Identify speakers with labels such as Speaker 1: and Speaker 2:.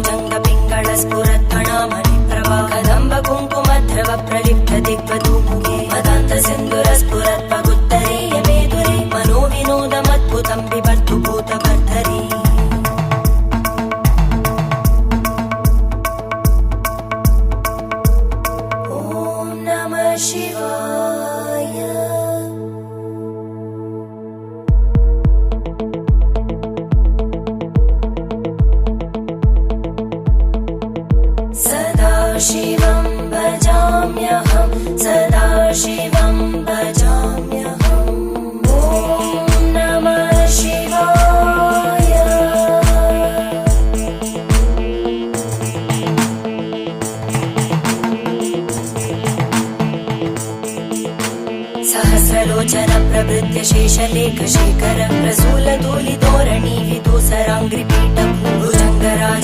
Speaker 1: भुजंग पिंगल स्फुरत्फणामणि प्रभा कदम्ब कुङ्कुमद्रव प्रलिप्त दिग्वधूमुखे मदान्त सिन्दूर स्फुरत्पगुत्तरीय मेदुरे मनोविनोदमद्भुतं बिभर्तु भूतभर्तरी ॐ नमः शिवाय। सदाशिवं भजाम्यहं सदाशिवं भजाम्यहम् ॐ नमः शिवाय। सहस्रलोचन प्रभृत्य शेषलेख शेखर प्रसूल धूलिधोरणि विदूसराङ्घ्रिपीठ भुजङ्गराज